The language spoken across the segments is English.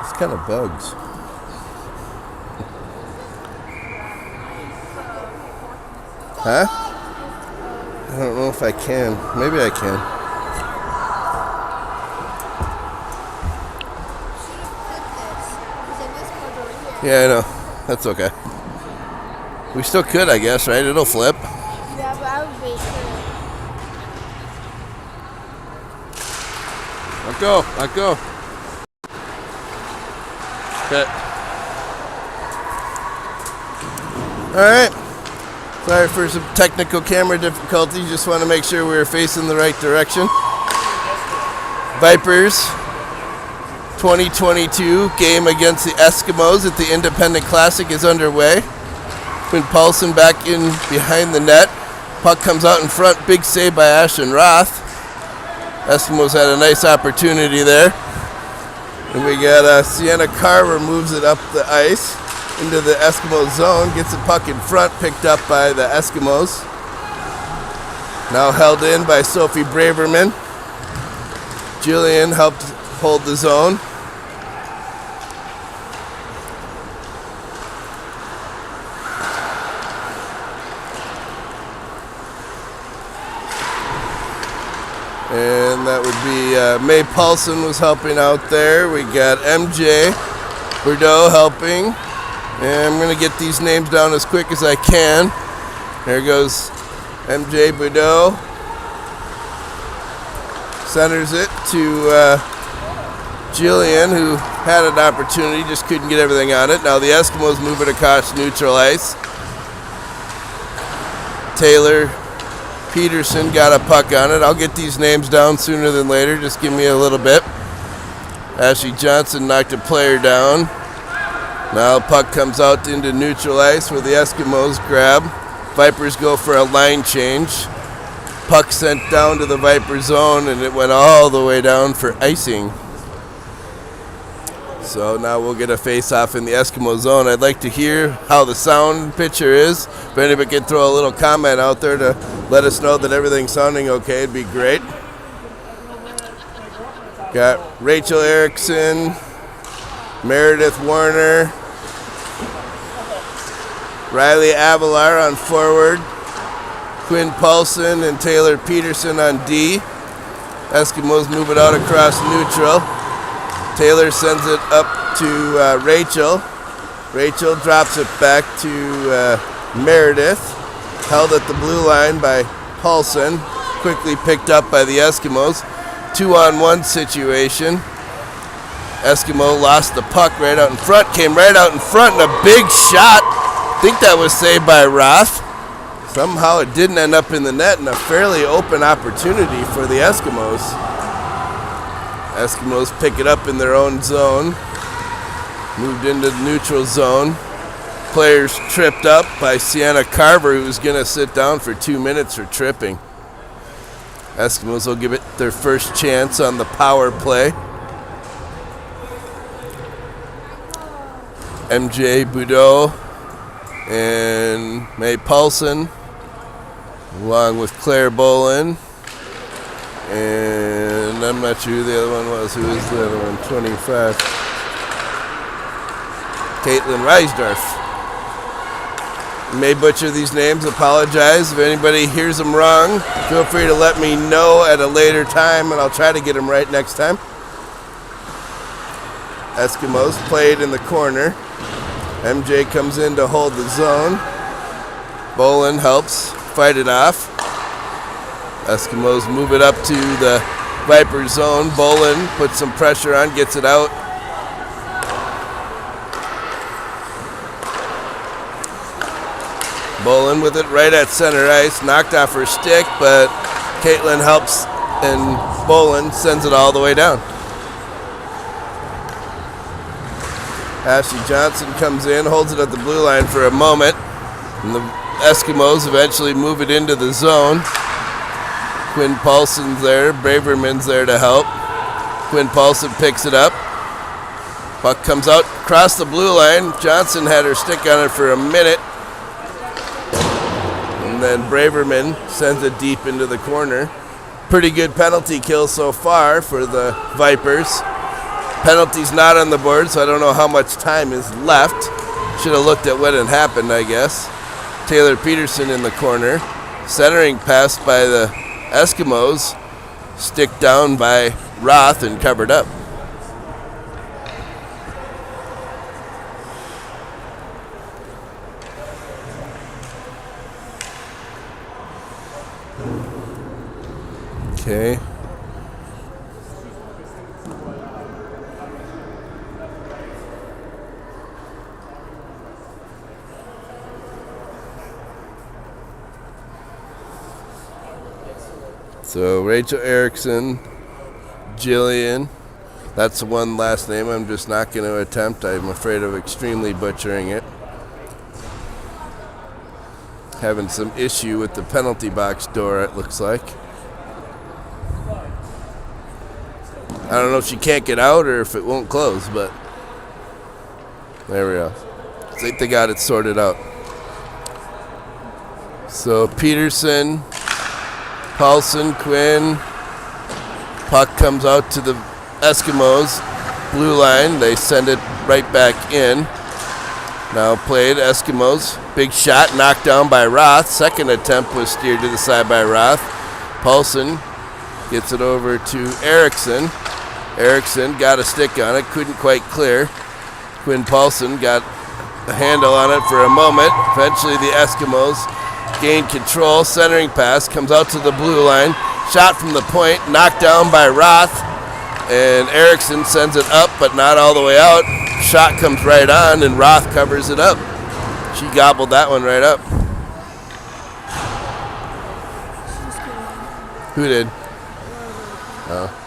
It's kind of bugs. Huh? I don't know if I can. Maybe I can. Yeah, I know. That's okay. We still could, I guess, right? It'll flip. Yeah, but I would wait for it. Let go. Let go. Okay. Alright. Sorry for some technical camera difficulties. Just want to make sure we were facing the right direction. Vipers 2022 game against the Eskimos at the Independent Classic is underway. Quinn Paulson back in behind the net. Puck comes out in front. Big save by Ashton Roth. Eskimos had a nice opportunity there. And we got Sienna Carver moves it up the ice into the Eskimo zone. Gets the puck in front, picked up by the Eskimos. Now held in by Sophie Braverman. Jillian helped hold the zone. And that would be May Paulson was helping out there. We got MJ Bordeaux helping. And I'm going to get these names down as quick as I can. There goes MJ Bordeaux. Centers it to Jillian, who had an opportunity, just couldn't get everything on it. Now the Eskimos move it across neutral ice. Taylor Peterson got a puck on it. I'll get these names down sooner than later. Just give me a little bit. Ashley Johnson knocked a player down. Now puck comes out into neutral ice where the Eskimos grab. Vipers go for a line change. Puck sent down to the Viper zone, and it went all the way down for icing. So now we'll get a face-off in the Eskimo zone. I'd like to hear how the sound picture is. If anybody could throw a little comment out there to let us know that everything's sounding okay, it'd be great. Got Rachel Erickson, Meredith Warner, Riley Avalar on forward, Quinn Paulson and Taylor Peterson on D. Eskimos move it out across neutral. Taylor sends it up to Rachel. Rachel drops it back to Meredith. Held at the blue line by Paulson. Quickly picked up by the Eskimos. 2-on-1 situation. Eskimo lost the puck right out in front. Came right out in front and a big shot. I think that was saved by Roth. Somehow it didn't end up in the net, and a fairly open opportunity for the Eskimos. Eskimos pick it up in their own zone. Moved into the neutral zone. Players tripped up by Sienna Carver, who's going to sit down for 2 minutes for tripping. Eskimos will give it their first chance on the power play. MJ Boudreau and May Paulson, along with Claire Bolin. And I'm not sure who the other one was. Who is the other one? 25. Caitlin Reisdorf. May butcher these names. Apologize. If anybody hears them wrong, feel free to let me know at a later time, and I'll try to get them right next time. Eskimos played in the corner. MJ comes in to hold the zone. Bolin helps fight it off. Eskimos move it up to the Viper zone. Bolin puts some pressure on, gets it out. Bolin with it right at center ice. Knocked off her stick, but Caitlin helps, and Bolin sends it all the way down. Ashley Johnson comes in, holds it at the blue line for a moment, and the Eskimos eventually move it into the zone. Quinn Paulson's there, Braverman's there to help. Quinn Paulson picks it up. Puck comes out across the blue line. Johnson had her stick on it for a minute. And then Braverman sends it deep into the corner. Pretty good penalty kill so far for the Vipers. Penalty's not on the board, so I don't know how much time is left. Should have looked at what had happened, I guess. Taylor Peterson in the corner. Centering pass by the Eskimos. Stick down by Roth and covered up. Okay. So Rachel Erickson, Jillian, that's the one last name I'm just not going to attempt. I'm afraid of extremely butchering it. Having some issue with the penalty box door, it looks like. I don't know if she can't get out or if it won't close, but there we go. I think they got it sorted out. So Peterson, Paulson, Quinn. Puck comes out to the Eskimos. Blue line. They send it right back in. Now played Eskimos. Big shot knocked down by Roth. Second attempt was steered to the side by Roth. Paulson gets it over to Erickson. Erickson got a stick on it. Couldn't quite clear. Quinn Paulson got a handle on it for a moment. Eventually the Eskimos gained control. Centering pass comes out to the blue line. Shot from the point, knocked down by Roth, and Erickson sends it up, but not all the way out. Shot comes right on, and Roth covers it up. She gobbled that one right up. Who did? Oh.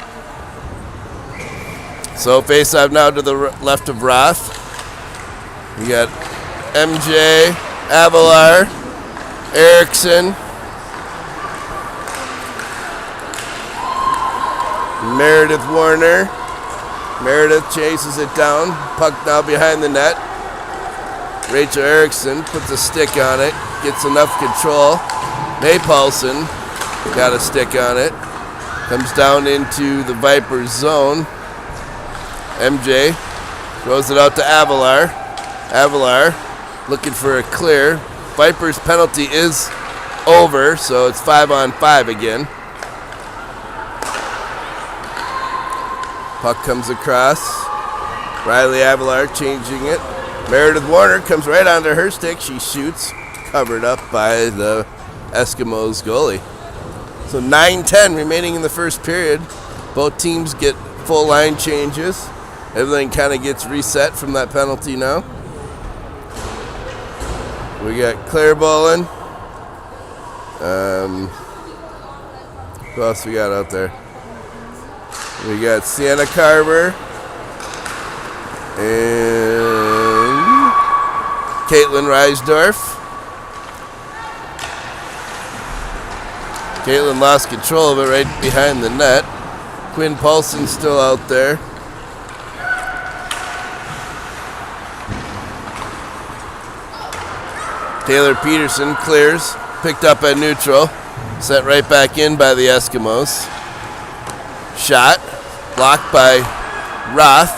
So face-off now to the left of Roth. We got MJ, Avalar, Erickson, Meredith Warner. Meredith chases it down. Puck now behind the net. Rachel Erickson puts a stick on it. Gets enough control. May Paulson got a stick on it. Comes down into the Vipers zone. MJ throws it out to Avalar. Avalar looking for a clear. Vipers penalty is over, so it's 5-on-5 again. Puck comes across. Riley Avalar changing it. Meredith Warner comes right onto her stick. She shoots, covered up by the Eskimos goalie. So 9:10 remaining in the first period. Both teams get full line changes. Everything kind of gets reset from that penalty now. We got Claire Bolin. Who else we got out there? We got Sienna Carver and Caitlin Reisdorf. Caitlin lost control of it right behind the net. Quinn Paulson still out there. Taylor Peterson clears, picked up at neutral, sent right back in by the Eskimos. Shot, blocked by Roth.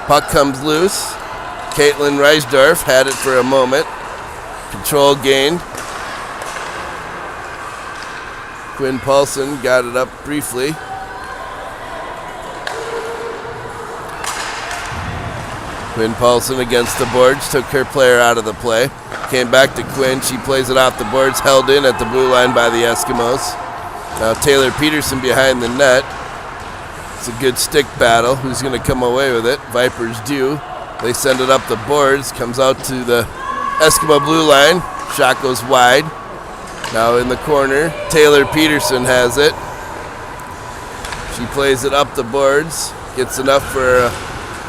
Puck comes loose. Caitlin Reisdorf had it for a moment. Control gained. Quinn Paulson got it up briefly. Quinn Paulson against the boards, took her player out of the play. Came back to Quinn. She plays it off the boards, held in at the blue line by the Eskimos. Now Taylor Peterson behind the net. It's a good stick battle. Who's going to come away with it? Vipers do. They send it up the boards. Comes out to the Eskimo blue line. Shot goes wide. Now in the corner, Taylor Peterson has it. She plays it up the boards. Gets enough for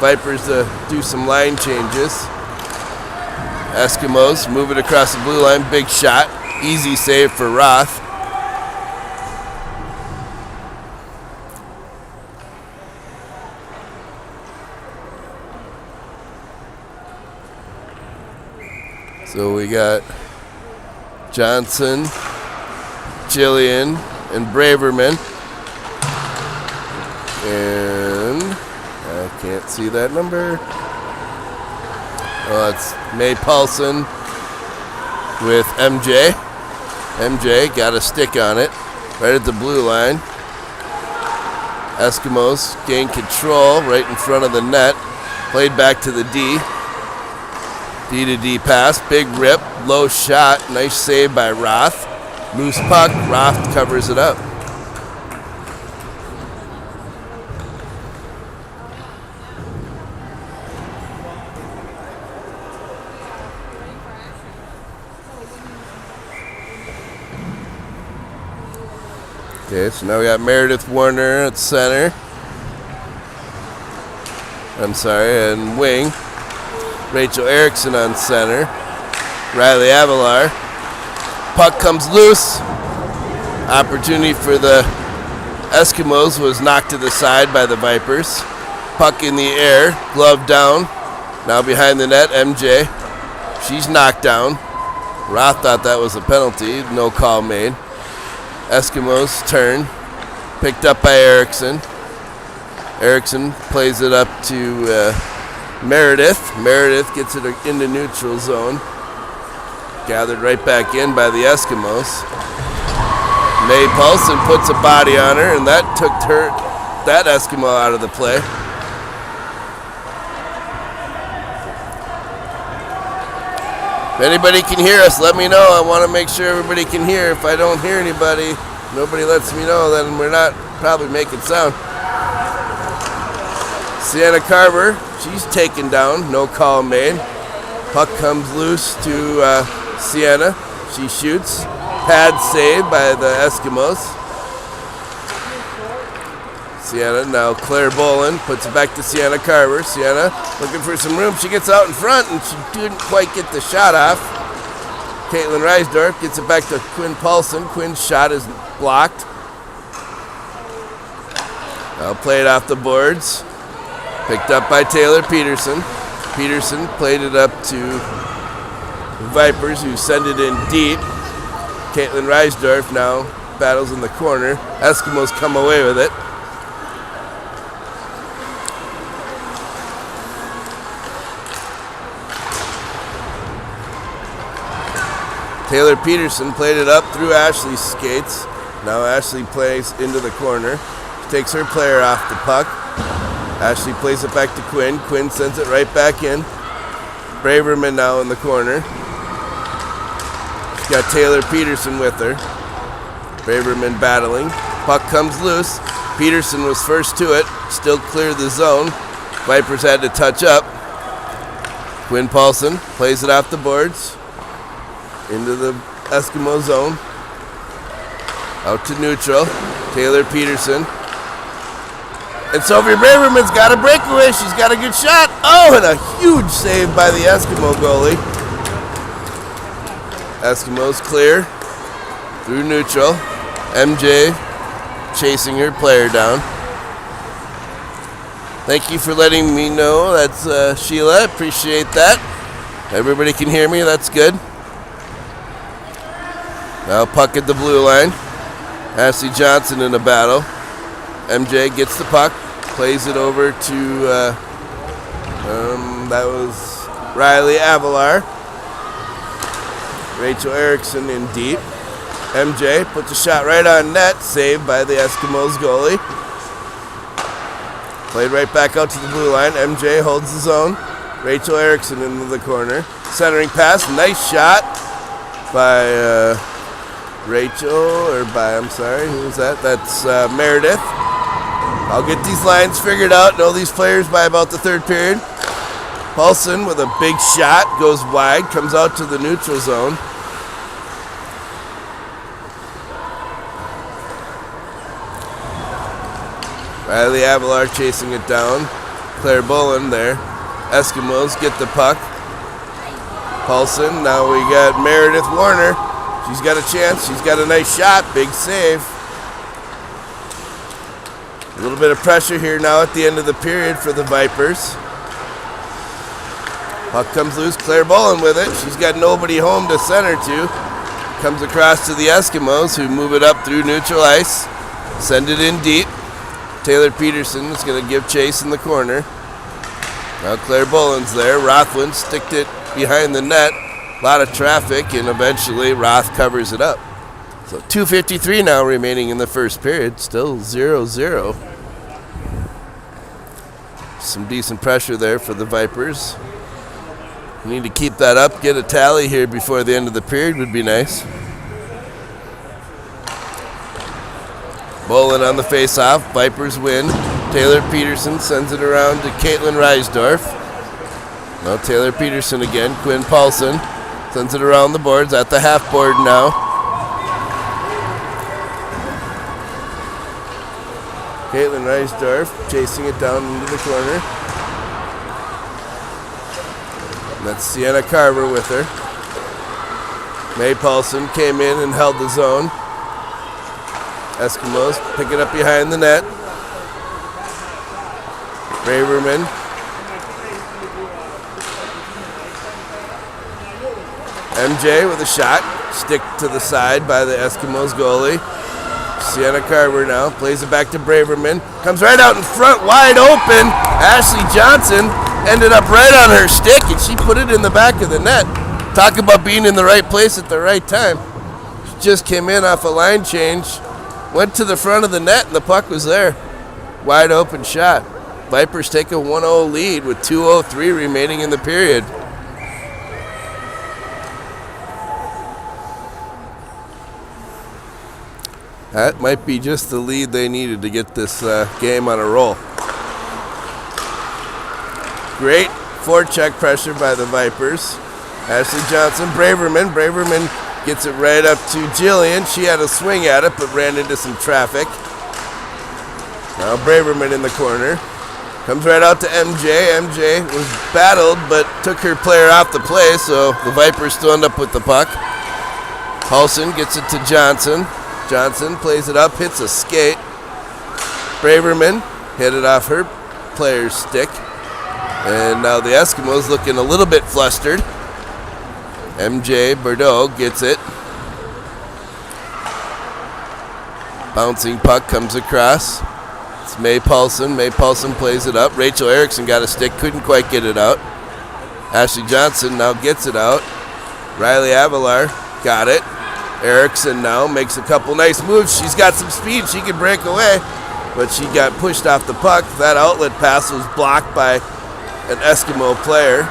Vipers to do some line changes. Eskimos move it across the blue line. Big shot. Easy save for Roth. So we got Johnson, Jillian and Braverman. And I can't see that number. Oh, it's May Paulson with MJ. MJ got a stick on it right at the blue line. Eskimos gain control right in front of the net. Played back to the D. D to D pass. Big rip. Low shot. Nice save by Roth. Loose puck. Roth covers it up. Okay, so now we got Meredith Warner at center. And wing. Rachel Erickson on center. Riley Avalar. Puck comes loose. Opportunity for the Eskimos was knocked to the side by the Vipers. Puck in the air, glove down. Now behind the net, MJ. She's knocked down. Roth thought that was a penalty. No call made. Eskimos turn. Picked up by Erickson. Erickson plays it up to Meredith. Meredith gets it into neutral zone. Gathered right back in by the Eskimos. May Paulson puts a body on her, and that took that Eskimo out of the play. If anybody can hear us, let me know. I want to make sure everybody can hear. If I don't hear anybody, nobody lets me know, then we're not probably making sound. Sienna Carver, she's taken down. No call made. Puck comes loose to Sienna. She shoots. Pad saved by the Eskimos. Sienna, now Claire Bolin puts it back to Sienna Carver. Sienna looking for some room. She gets out in front and she didn't quite get the shot off. Caitlin Reisdorf gets it back to Quinn Paulson. Quinn's shot is blocked. Now played off the boards. Picked up by Taylor Peterson. Peterson played it up to the Vipers, who send it in deep. Caitlin Reisdorf now battles in the corner. Eskimos come away with it. Taylor Peterson played it up through Ashley's skates. Now Ashley plays into the corner. She takes her player off the puck. Ashley plays it back to Quinn. Quinn sends it right back in. Braverman now in the corner. She's got Taylor Peterson with her. Braverman battling. Puck comes loose. Peterson was first to it. Still clear the zone. Vipers had to touch up. Quinn Paulson plays it off the boards. Into the Eskimo zone. Out to neutral. Taylor Peterson. And Sophie Braverman's got a breakaway. She's got a good shot. Oh, and a huge save by the Eskimo goalie. Eskimos clear through neutral. MJ chasing her player down. Thank you for letting me know. That's Sheila. Appreciate that. Everybody can hear me. That's good. Now puck at the blue line. Ashley Johnson in a battle. MJ gets the puck, plays it over to, that was Riley Avalar. Rachel Erickson in deep. MJ puts a shot right on net, saved by the Eskimos goalie. Played right back out to the blue line. MJ holds the zone. Rachel Erickson into the corner. Centering pass, nice shot by Rachel, who was that? That's Meredith. I'll get these lines figured out, know these players by about the third period. Paulson with a big shot, goes wide, comes out to the neutral zone. Riley Avalar chasing it down. Claire Bolin there. Eskimos get the puck. Paulson, now we got Meredith Warner. She's got a chance, she's got a nice shot, big save. A little bit of pressure here now at the end of the period for the Vipers. Puck comes loose, Claire Bolin with it. She's got nobody home to center to. Comes across to the Eskimos, who move it up through neutral ice. Send it in deep. Taylor Peterson is going to give chase in the corner. Now Claire Boland's there. Rothland sticked it behind the net. A lot of traffic, and eventually Roth covers it up. So 2:53 now remaining in the first period. Still 0-0. Some decent pressure there for the Vipers. We need to keep that up. Get a tally here before the end of the period would be nice. Boland on the face-off. Vipers win. Taylor Peterson sends it around to Caitlin Reisdorf. Now Taylor Peterson again. Quinn Paulson sends it around the boards at the half board now. Caitlin Reisdorf chasing it down into the corner. And that's Sienna Carver with her. May Paulson came in and held the zone. Eskimos pick it up behind the net. Braverman. MJ with a shot. Stick to the side by the Eskimos goalie. Sienna Carver now plays it back to Braverman. Comes right out in front, wide open. Ashley Johnson ended up right on her stick, and she put it in the back of the net. Talk about being in the right place at the right time. She just came in off a line change. Went to the front of the net, and the puck was there. Wide open shot. Vipers take a 1-0 lead with 2:03 remaining in the period. That might be just the lead they needed to get this game on a roll. Great forecheck pressure by the Vipers. Ashley Johnson, Braverman. Braverman gets it right up to Jillian. She had a swing at it, but ran into some traffic. Now Braverman in the corner. Comes right out to MJ. MJ was battled, but took her player off the play, so the Vipers still end up with the puck. Paulson gets it to Johnson. Johnson plays it up, hits a skate. Braverman hit it off her player's stick. And now the Eskimos looking a little bit flustered. MJ Bordeaux gets it. Bouncing puck comes across. It's May Paulson. May Paulson plays it up. Rachel Erickson got a stick, couldn't quite get it out. Ashley Johnson now gets it out. Riley Avalar got it. Erickson now makes a couple nice moves. She's got some speed. She can break away, but she got pushed off the puck. That outlet pass was blocked by an Eskimo player.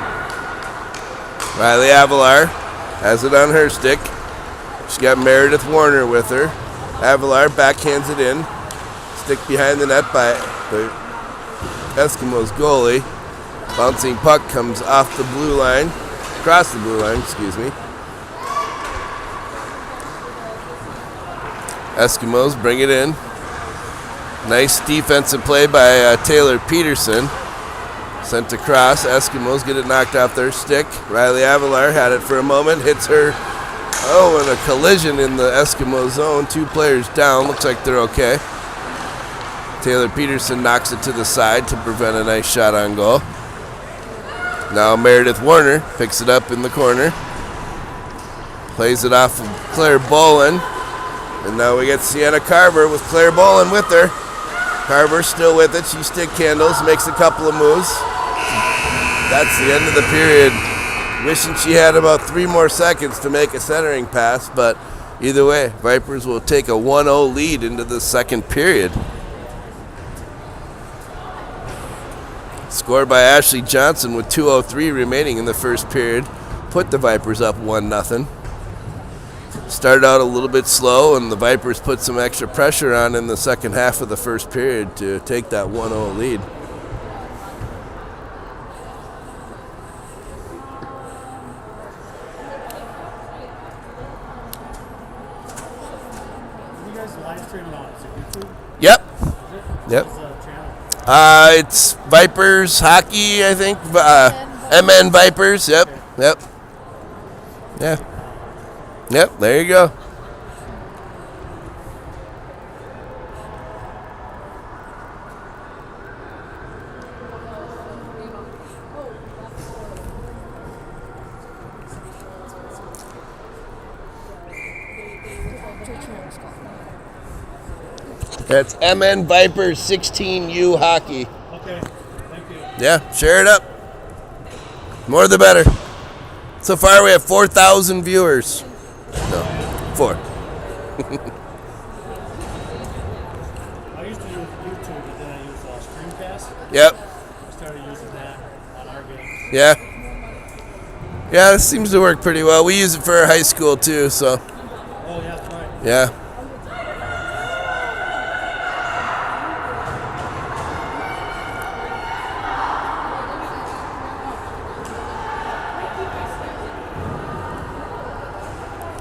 Riley Avalar has it on her stick. She's got Meredith Warner with her. Avalar backhands it in. Stick behind the net by the Eskimos goalie. Bouncing puck comes off the blue line. Across the blue line, excuse me. Eskimos bring it in. Nice defensive play by Taylor Peterson. Sent across. Eskimos get it knocked off their stick. Riley Avalar had it for a moment. Hits her. Oh, and a collision in the Eskimo zone. 2 players down. Looks like they're okay. Taylor Peterson knocks it to the side to prevent a nice shot on goal. Now Meredith Warner picks it up in the corner. Plays it off of Claire Boland. And now we get Sienna Carver with Claire Boland with her. Carver still with it. She stick handles, makes a couple of moves. That's the end of the period. Wishing she had about 3 more seconds to make a centering pass, but either way, Vipers will take a 1-0 lead into the second period. Scored by Ashley Johnson with 2:03 remaining in the first period. Put the Vipers up 1-0. Started out a little bit slow, and the Vipers put some extra pressure on in the second half of the first period to take that 1-0 lead. You guys live streaming on YouTube? Yep. Yep. It's Vipers Hockey, I think. MN Vipers. Yep. Yep. Yeah. Yep. There you go. your channel's called? That's MN Vipers 16U Hockey. Okay, thank you. Yeah, share it up. More the better. So far we have 4,000 viewers. No, 4. I used to use YouTube, but then I used Streamcast. Yep. I started using that on our game. Yeah. Yeah, this seems to work pretty well. We use it for our high school too, so Oh, yeah, that's right. yeah.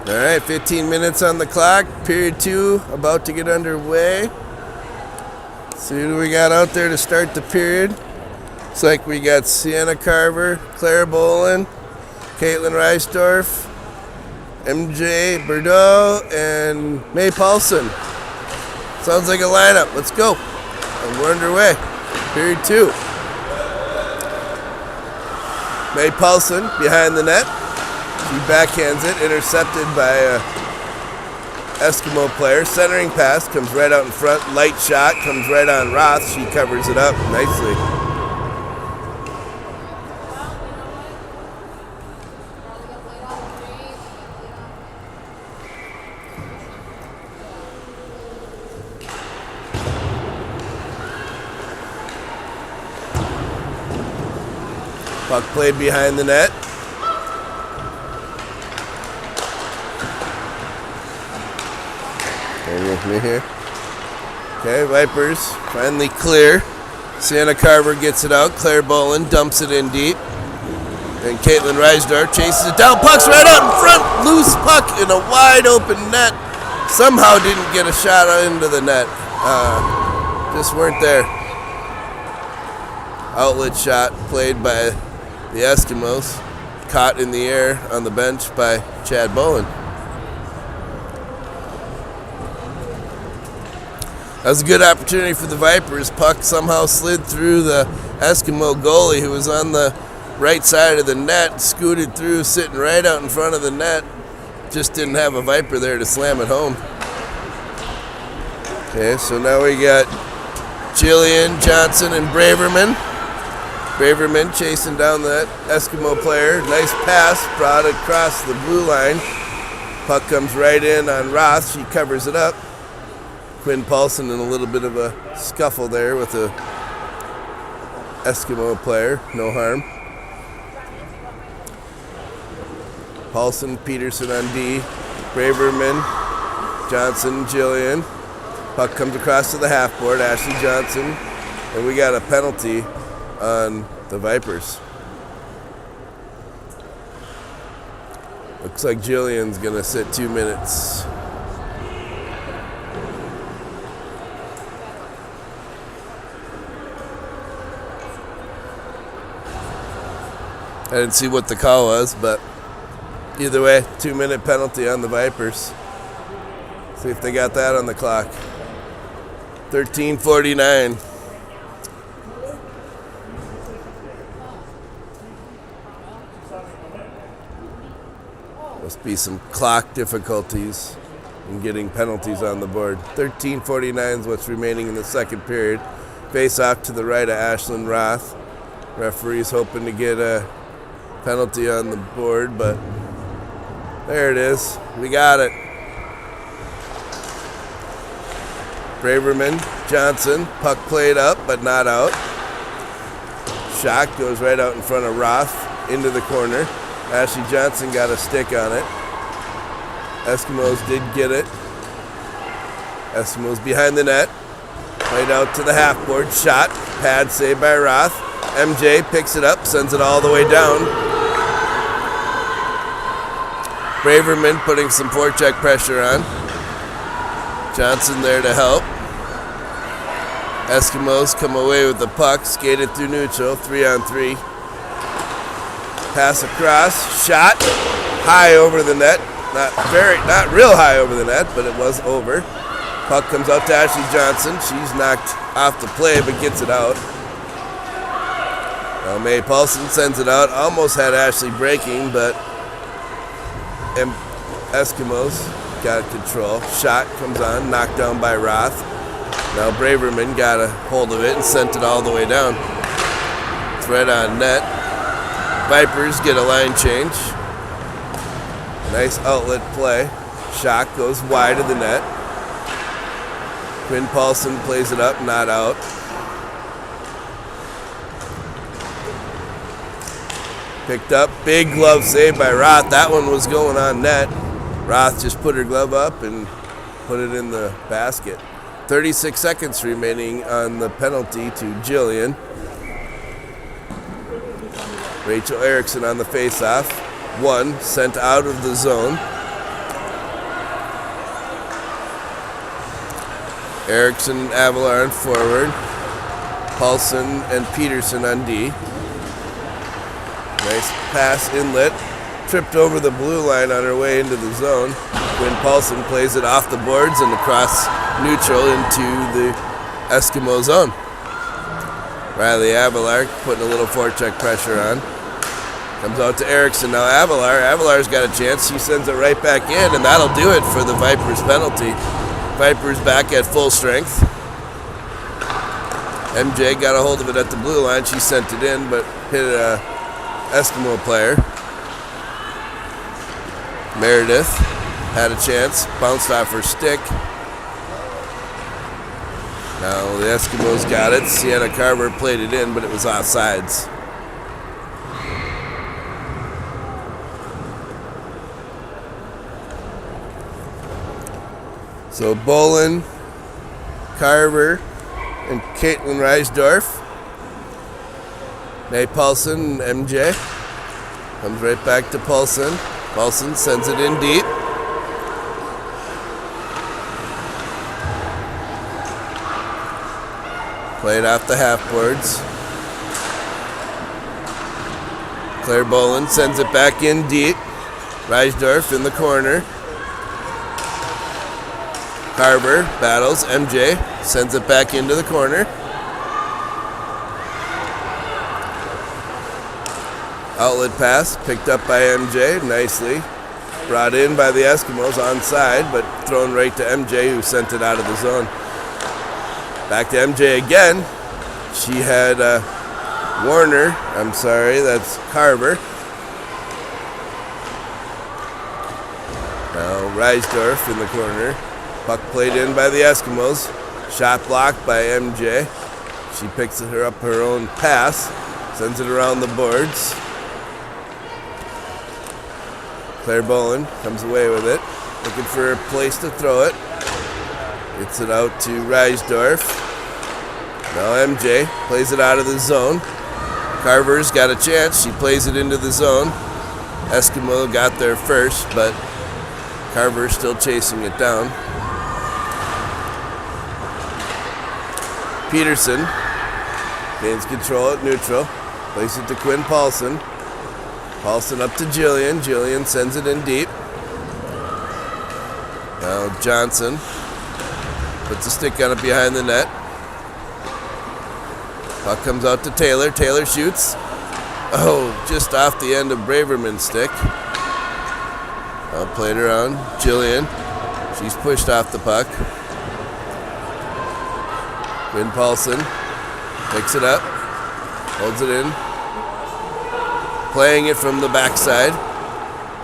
All right, 15 minutes on the clock. Period 2 about to get underway. See who we got out there to start the period. Looks like we got Sienna Carver, Claire Bolin, Caitlin Reisdorf, MJ Bordeaux, and May Paulson. Sounds like a lineup. Let's go. And we're underway. Period 2. May Paulson behind the net. She backhands it, intercepted by a Eskimo player. Centering pass comes right out in front. Light shot comes right on Roth. She covers it up nicely. Puck played behind the net. With me here. Okay, Vipers finally clear. Sienna Carver gets it out. Claire Bolin dumps it in deep. And Caitlin Reisdorf chases it down. Puck's right out in front. Loose puck in a wide open net. Somehow didn't get a shot into the net. Just weren't there. Outlet shot played by the Eskimos. Caught in the air on the bench by Chad Bolin. That was a good opportunity for the Vipers. Puck somehow slid through the Eskimo goalie who was on the right side of the net, scooted through, sitting right out in front of the net. Just didn't have a Viper there to slam it home. Okay, so now we got Jillian, Johnson, and Braverman. Braverman chasing down that Eskimo player. Nice pass, brought it across the blue line. Puck comes right in on Roth. She covers it up. Quinn Paulson in a little bit of a scuffle there with a Eskimo player. No harm. Paulson, Peterson on D. Braverman, Johnson, Jillian. Puck comes across to the half board. Ashley Johnson. And we got a penalty on the Vipers. Looks like Jillian's going to sit 2 minutes. I didn't see what the call was, but either way, 2-minute penalty on the Vipers. See if they got that on the clock. 13:49. Must be some clock difficulties in getting penalties on the board. 13:49 is what's remaining in the second period. Face off to the right of Ashlyn Roth. Referee's hoping to get a penalty on the board, but there it is. We got it. Braverman, Johnson, puck played up but not out. Shot goes right out in front of Roth into the corner. Ashley Johnson got a stick on it. Eskimos did get it. Eskimos behind the net. Played out to the half board. Shot. Pad saved by Roth. MJ picks it up, sends it all the way down. Braverman putting some forecheck pressure on. Johnson there to help. Eskimos come away with the puck, skated through neutral, 3-on-3. Pass across, shot, high over the net. Not real high over the net, but it was over. Puck comes out to Ashley Johnson. She's knocked off the play, but gets it out. Now May Paulson sends it out. Almost had Ashley breaking, but Eskimos got control. Shot comes on, knocked down by Roth. Now Braverman got a hold of it and sent it all the way down. It's right on net. Vipers get a line change. Nice outlet play. Shot goes wide of the net. Quinn Paulson plays it up, not out. Picked up, big glove save by Roth. That one was going on net. Roth just put her glove up and put it in the basket. 36 seconds remaining on the penalty to Jillian. Rachel Erickson on the faceoff. One sent out of the zone. Erickson and Avalar on forward. Paulson and Peterson on D. Nice pass inlet. Tripped over the blue line on her way into the zone. Quinn Paulson plays it off the boards and across neutral into the Eskimo zone. Riley Avalar putting a little forecheck pressure on. Comes out to Erickson. Now Avalar's got a chance. She sends it right back in, and that'll do it for the Vipers penalty. Vipers back at full strength. MJ got a hold of it at the blue line. She sent it in, but hit a Eskimo player. Meredith had a chance, bounced off her stick. Now the Eskimos got it. Sienna Carver played it in, but it was offsides. So Bolin, Carver, and Caitlin Reisdorf. May Paulson and MJ. Comes right back to Paulson. Paulson sends it in deep. Played off the half boards. Claire Bolin sends it back in deep. Reisdorf in the corner. Carver battles. MJ sends it back into the corner. Outlet pass picked up by MJ nicely. Brought in by the Eskimos onside, but thrown right to MJ, who sent it out of the zone. Back to MJ again. She had Warner. I'm sorry, that's Carver. Now Reisdorf in the corner. Puck played in by the Eskimos. Shot blocked by MJ. She picks her up her own pass. Sends it around the boards. Claire Bolin comes away with it. Looking for a place to throw it. Gets it out to Reisdorf. Now MJ plays it out of the zone. Carver's got a chance. She plays it into the zone. Eskimo got there first, but Carver's still chasing it down. Peterson gains control at neutral. Plays it to Quinn Paulson. Paulson up to Jillian. Jillian sends it in deep. Now Johnson puts a stick on it behind the net. Puck comes out to Taylor. Taylor shoots. Oh, just off the end of Braverman's stick. Now played around. Jillian. She's pushed off the puck. Quinn Paulson picks it up. Holds it in. Playing it from the backside.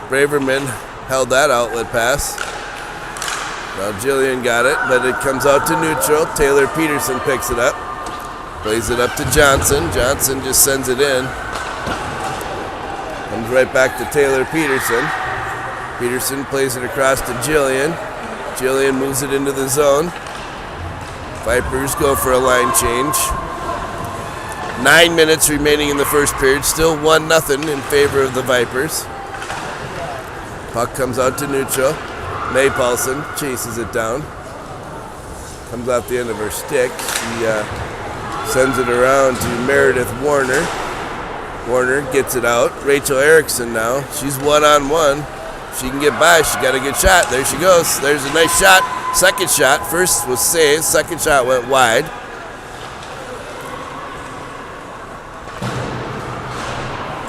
Braverman held that outlet pass. Now Jillian got it, but it comes out to neutral. Taylor Peterson picks it up. Plays it up to Johnson. Johnson just sends it in. Comes right back to Taylor Peterson. Peterson plays it across to Jillian. Jillian moves it into the zone. Vipers go for a line change. 9 minutes remaining in the first period. Still 1-0 in favor of the Vipers. Puck comes out to neutral. May Paulson chases it down. Comes off the end of her stick. She sends it around to Meredith Warner. Warner gets it out. Rachel Erickson now. She's one-on-one. She can get by. She got a good shot. There she goes. There's a nice shot. Second shot. First was saved. Second shot went wide.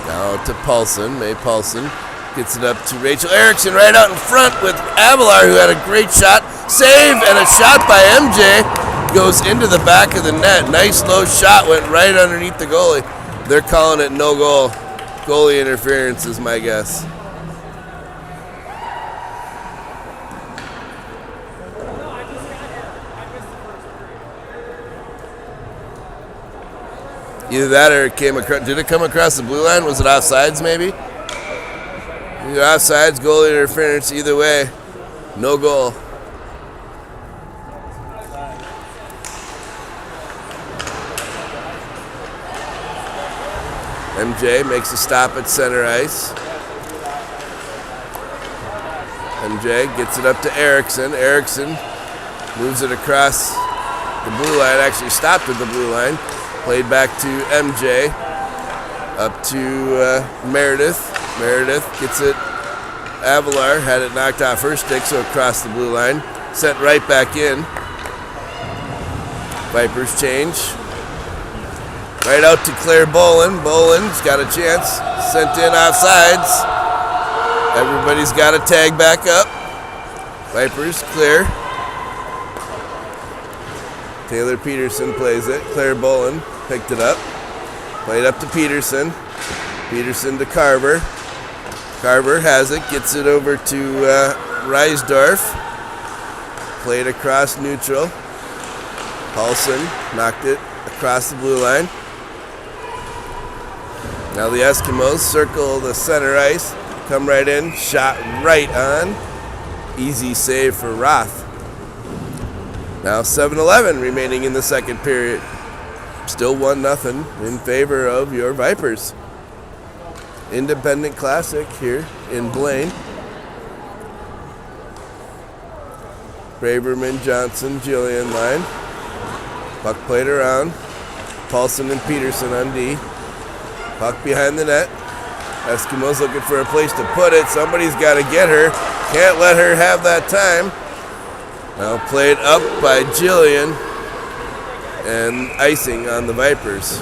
Now to Paulson. May Paulson Gets it up to Rachel Erickson right out in front with Avalar, who had a great shot. Save and a shot by MJ. Goes into the back of the net. Nice low shot, went right underneath the goalie. They're calling it no goal. Goalie interference is my guess. Either that or it came across. Did it come across the blue line? Was it offsides maybe? Either offsides, goalie interference. Either way, no goal. MJ makes a stop at center ice. MJ gets it up to Erickson. Erickson moves it across the blue line. Actually stopped at the blue line. Played back to MJ. Up to Meredith. Meredith gets it. Avalar had it knocked off her stick, so across the blue line. Sent right back in. Vipers change. Right out to Claire Bolin. Bolin's got a chance. Sent in offsides. Everybody's got a tag back up. Vipers clear. Taylor Peterson plays it. Claire Bolin picked it up. Played up to Peterson. Peterson to Carver. Carver has it. Gets it over to Reisdorf. Played across neutral. Paulson knocked it across the blue line. Now the Eskimos circle the center ice. Come right in. Shot right on. Easy save for Roth. Now 7-11 remaining in the second period. Still 1-0 in favor of your Vipers. Independent Classic here in Blaine. Braverman, Johnson, Jillian line. Puck played around. Paulson and Peterson on D. Puck behind the net. Eskimos looking for a place to put it. Somebody's got to get her. Can't let her have that time. Now played up by Jillian and icing on the Vipers.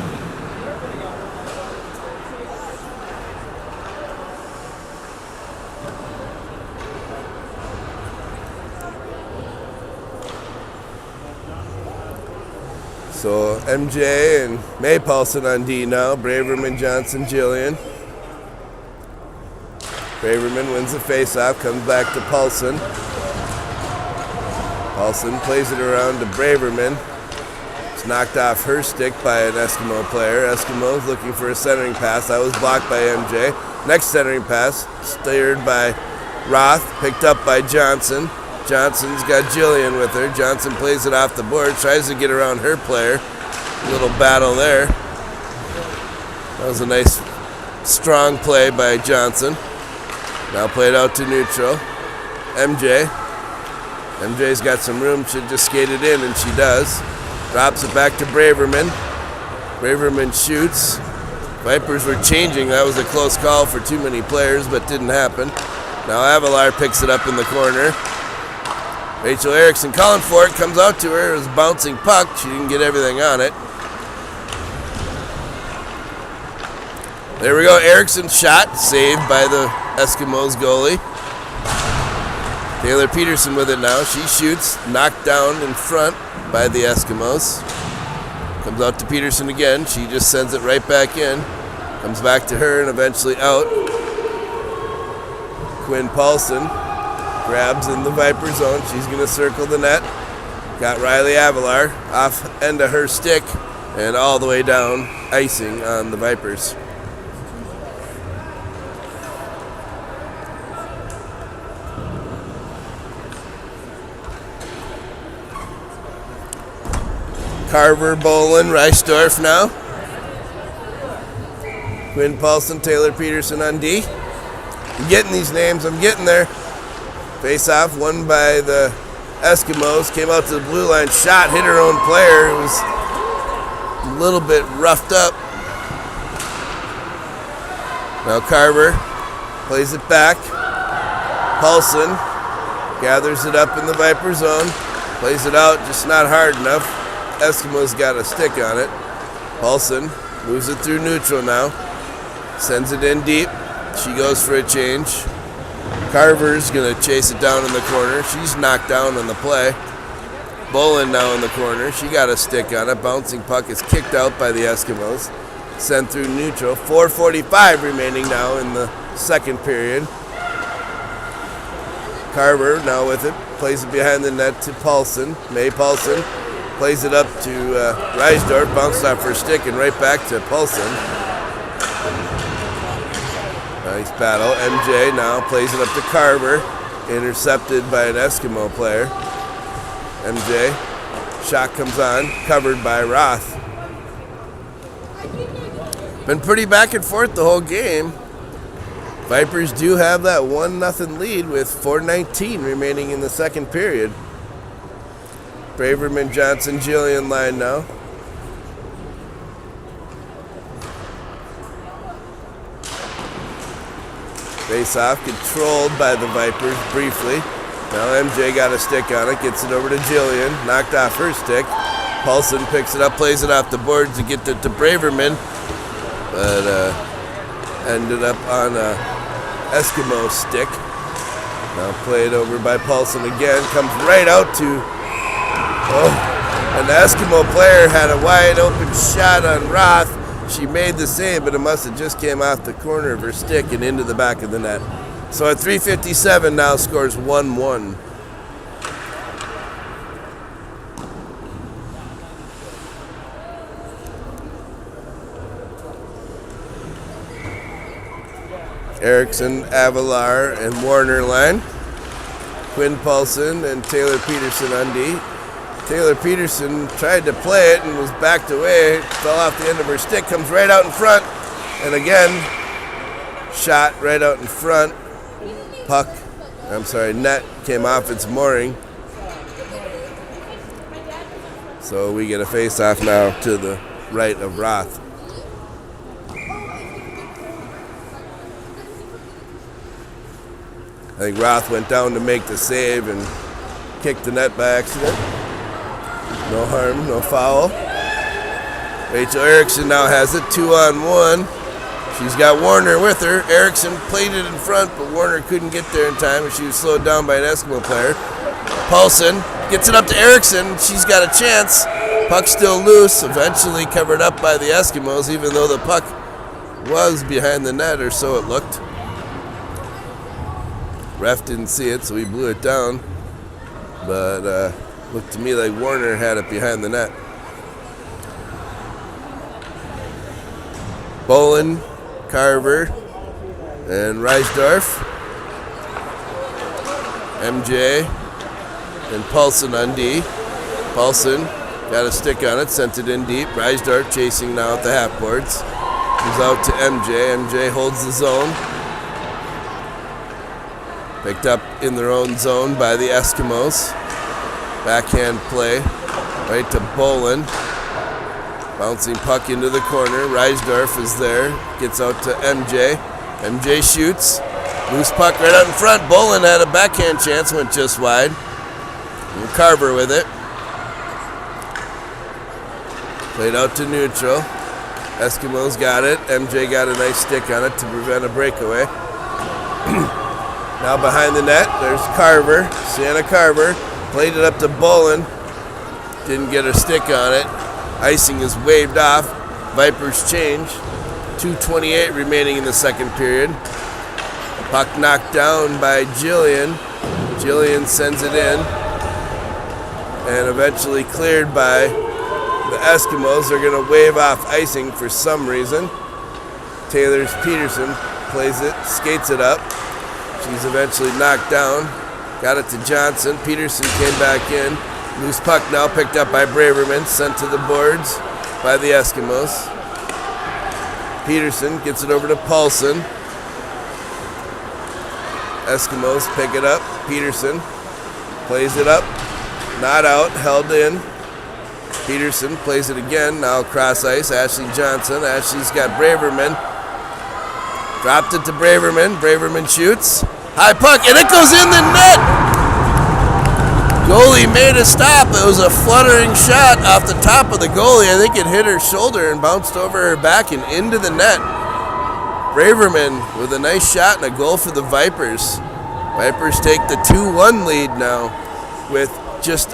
So MJ and May Paulson on D now. Braverman, Johnson, Jillian. Braverman wins the faceoff, comes back to Paulson. Paulson plays it around to Braverman. It's knocked off her stick by an Eskimo player. Eskimos looking for a centering pass. That was blocked by MJ. Next centering pass, steered by Roth, picked up by Johnson. Johnson's got Jillian with her. Johnson plays it off the board, tries to get around her player. A little battle there. That was a nice, strong play by Johnson. Now played out to neutral. MJ. MJ's got some room. Should just skate it in, and she does. Drops it back to Braverman. Braverman shoots. Vipers were changing. That was a close call for too many players, but didn't happen. Now Avalar picks it up in the corner. Rachel Erickson calling for it, comes out to her. It was a bouncing puck. She didn't get everything on it. There we go. Erickson's shot, saved by the Eskimos goalie. Taylor Peterson with it now. She shoots, knocked down in front by the Eskimos. Comes out to Peterson again. She just sends it right back in. Comes back to her and eventually out. Quinn Paulson grabs in the Viper zone. She's going to circle the net. Got Riley Avalar off end of her stick and all the way down, icing on the Vipers. Carver, Bolin, Reisdorf now. Quinn Paulson, Taylor Peterson on D. I'm getting these names. I'm getting there. Face-off won by the Eskimos. Came out to the blue line. Shot, hit her own player. It was a little bit roughed up. Now Carver plays it back. Paulson gathers it up in the Viper zone. Plays it out, just not hard enough. Eskimos got a stick on it. Paulson moves it through neutral now. Sends it in deep. She goes for a change. Carver's going to chase it down in the corner. She's knocked down on the play. Bolin now in the corner. She got a stick on it. Bouncing puck is kicked out by the Eskimos. Sent through neutral. 4:45 remaining now in the second period. Carver now with it. Plays it behind the net to Paulson. May Paulson plays it up to Reisdorf. Bounced off her stick and right back to Paulson. Nice battle. MJ now plays it up to Carver. Intercepted by an Eskimo player. MJ. Shot comes on. Covered by Roth. Been pretty back and forth the whole game. Vipers do have that 1-0 lead with 4:19 remaining in the second period. Braverman, Johnson, Jillian line now. Face-off controlled by the Vipers briefly. Now MJ got a stick on it, gets it over to Jillian, knocked off her stick. Paulson picks it up, plays it off the board to get it to Braverman, but ended up on a Eskimo stick. Now played over by Paulson again, comes right out to, an Eskimo player had a wide open shot on Roth. She made the save, but it must have just came off the corner of her stick and into the back of the net. So at 3:57 now scores 1-1. Erickson, Avalar, and Warner line. Quinn Paulson and Taylor Peterson on D. Taylor Peterson tried to play it and was backed away. Fell off the end of her stick. Comes right out in front. And again, shot right out in front. Net came off its mooring. So we get a face-off now to the right of Roth. I think Roth went down to make the save and kicked the net by accident. No harm, no foul. Rachel Erickson now has it, 2-on-1. She's got Warner with her. Erickson played it in front, but Warner couldn't get there in time, and she was slowed down by an Eskimo player. Paulson gets it up to Erickson. She's got a chance. Puck still loose, eventually covered up by the Eskimos, even though the puck was behind the net, or so it looked. Ref didn't see it, so he blew it down. But looked to me like Warner had it behind the net. Bolin, Carver, and Reisdorf. MJ and Paulson on D. Paulson got a stick on it, sent it in deep. Reisdorf chasing now at the half boards. Comes out to MJ. MJ holds the zone. Picked up in their own zone by the Eskimos. Backhand play right to Bolin. Bouncing puck into the corner. Reisdorf is there. Gets out to MJ. MJ shoots. Loose puck right out in front. Bolin had a backhand chance. Went just wide. And Carver with it. Played out to neutral. Eskimos got it. MJ got a nice stick on it to prevent a breakaway. Now behind the net, there's Carver. Sienna Carver. Played it up to Bolin. Didn't get a stick on it. Icing is waved off. Vipers change. 2:28 remaining in the second period. Puck knocked down by Jillian. Jillian sends it in. And eventually cleared by the Eskimos. They're going to wave off icing for some reason. Taylor Peterson plays it, skates it up. She's eventually knocked down. Got it to Johnson. Peterson came back in. Loose puck now picked up by Braverman. Sent to the boards by the Eskimos. Peterson gets it over to Paulson. Eskimos pick it up. Peterson plays it up. Not out. Held in. Peterson plays it again. Now cross ice. Ashley Johnson. Ashley's got Braverman. Dropped it to Braverman. Braverman shoots. High puck, and it goes in the net! Goalie made a stop. It was a fluttering shot off the top of the goalie. I think it hit her shoulder and bounced over her back and into the net. Braverman with a nice shot and a goal for the Vipers. Vipers take the 2-1 lead now with just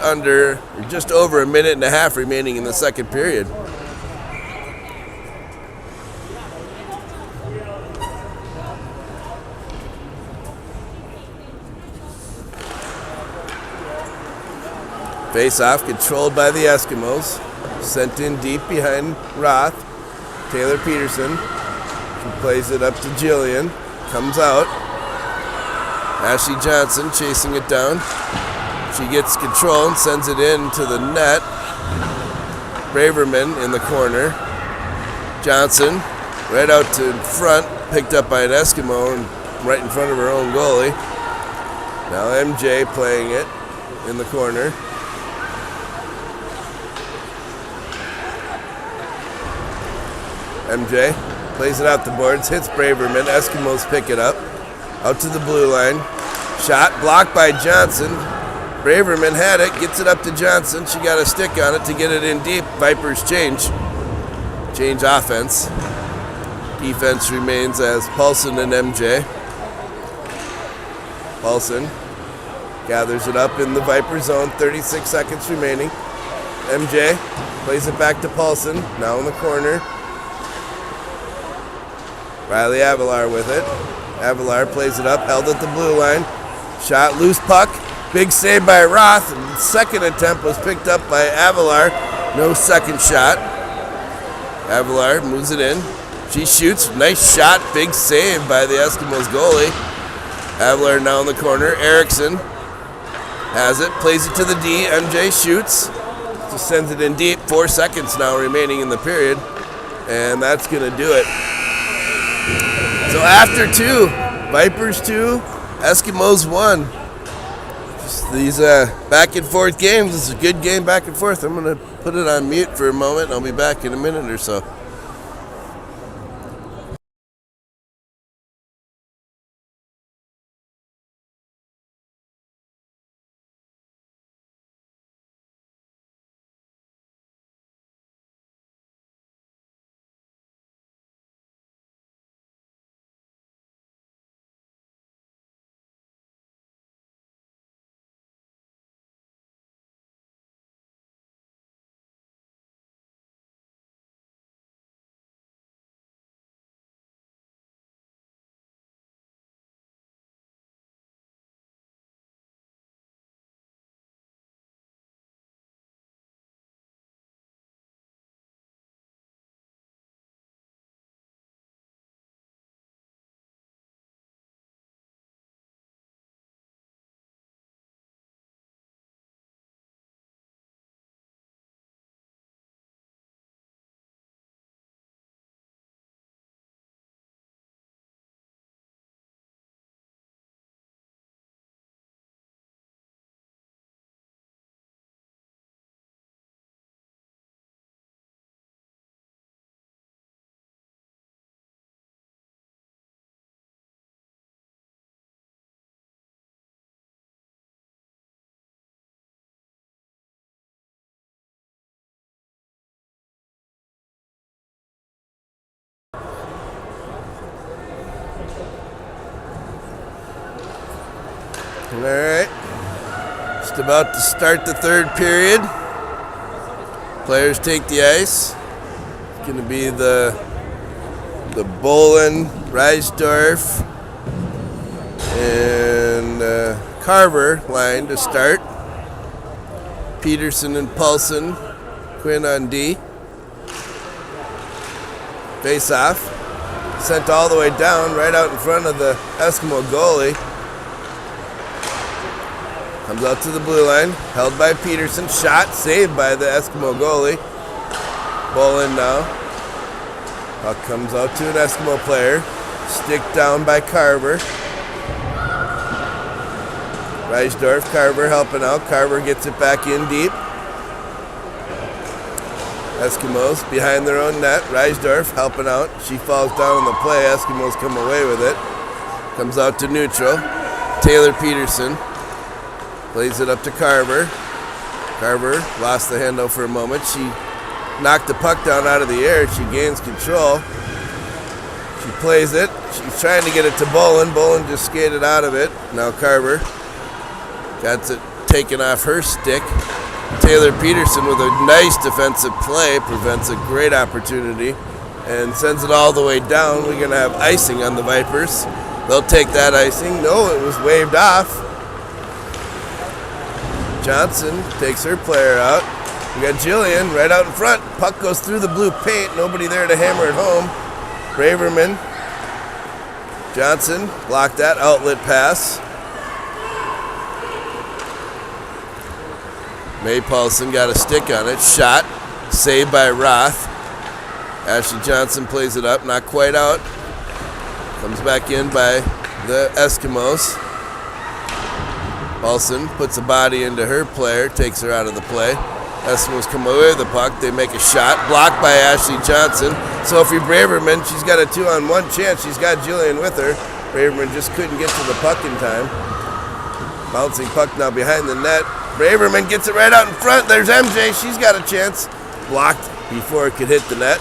over a minute and a half remaining in the second period. Face-off controlled by the Eskimos. Sent in deep behind Roth. Taylor Peterson. She plays it up to Jillian. Comes out. Ashley Johnson chasing it down. She gets control and sends it in to the net. Braverman in the corner. Johnson right out to front. Picked up by an Eskimo and right in front of her own goalie. Now MJ playing it in the corner. MJ plays it out the boards, hits Braverman. Eskimos pick it up. Out to the blue line. Shot blocked by Johnson. Braverman had it, gets it up to Johnson. She got a stick on it to get it in deep. Vipers change offense. Defense remains as Paulson and MJ. Paulson gathers it up in the Viper zone. 36 seconds remaining. MJ plays it back to Paulson. Now in the corner. Riley Avalar with it. Avalar plays it up, held at the blue line. Shot, loose puck. Big save by Roth. Second attempt was picked up by Avalar. No second shot. Avalar moves it in. She shoots. Nice shot. Big save by the Eskimos goalie. Avalar now in the corner. Erickson has it. Plays it to the D. MJ shoots. Just sends it in deep. 4 seconds now remaining in the period. And that's going to do it. So after 2, Vipers 2, Eskimos 1. Just these back and forth games. It's a good game back and forth. I'm going to put it on mute for a moment. I'll be back in a minute or so. All right, just about to start the third period. Players take the ice. It's going to be the Bolin, Reisdorf, and Carver line to start. Peterson and Paulson, Quinn on D. Face off. Sent all the way down, right out in front of the Eskimo goalie. Comes out to the blue line, held by Peterson. Shot, saved by the Eskimo goalie. Bolin now. Puck comes out to an Eskimo player. Stick down by Carver. Reisdorf, Carver helping out. Carver gets it back in deep. Eskimos behind their own net. Reisdorf helping out. She falls down on the play. Eskimos come away with it. Comes out to neutral. Taylor Peterson plays it up to Carver. Carver lost the handle for a moment. She knocked the puck down out of the air. She gains control. She She plays it. She's trying to get it to Bolin. Bolin just skated out of it. Now Carver got it taken off her stick. Taylor Peterson with a nice defensive play prevents a great opportunity and sends it all the way down. We're going to have icing on the Vipers. They'll take that icing. No, it was waved off. Johnson takes her player out. We got Jillian right out in front. Puck goes through the blue paint. Nobody there to hammer it home. Braverman. Johnson blocked that outlet pass. May Paulson got a stick on it. Shot. Saved by Roth. Ashley Johnson plays it up. Not quite out. Comes back in by the Eskimos. Paulson puts a body into her player. Takes her out of the play. Eskimos come away with the puck. They make a shot. Blocked by Ashley Johnson. Sophie Braverman, she's got a 2-on-1 chance. She's got Jillian with her. Braverman just couldn't get to the puck in time. Bouncing puck now behind the net. Braverman gets it right out in front. There's MJ. She's got a chance. Blocked before it could hit the net.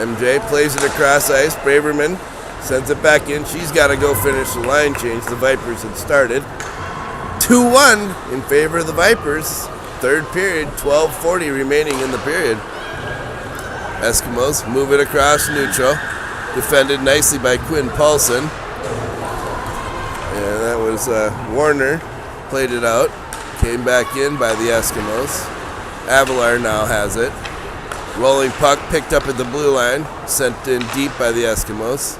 MJ plays it across ice. Braverman sends it back in. She's got to go finish the line change. The Vipers had started. 2-1 in favor of the Vipers. Third period, 12:40 remaining in the period. Eskimos move it across neutral. Defended nicely by Quinn Paulson. And that was Warner. Played it out. Came back in by the Eskimos. Avalar now has it. Rolling puck picked up at the blue line. Sent in deep by the Eskimos.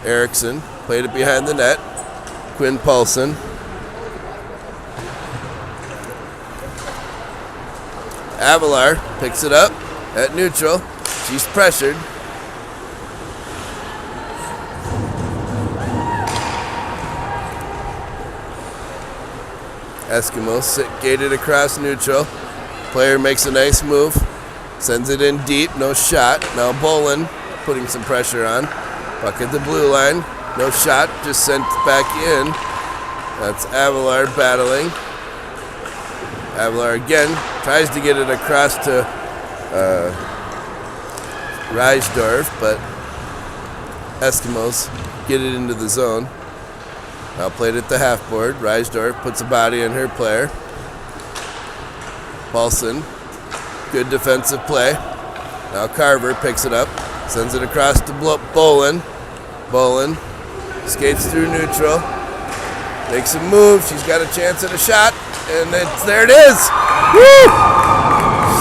Erickson played it behind the net. Quinn Paulson. Avalar picks it up at neutral. She's pressured. Eskimos gated across neutral. Player makes a nice move. Sends it in deep. No shot. Now Bolin putting some pressure on. Puck at the blue line. No shot. Just sent back in. That's Avalar battling. Avalar again tries to get it across to Reisdorf, but Eskimos get it into the zone. Now played at the half board. Reisdorf puts a body on her player. Paulson, good defensive play. Now Carver picks it up, sends it across to Bolin. Bolin skates through neutral, makes a move. She's got a chance at a shot, and there it is. Woo!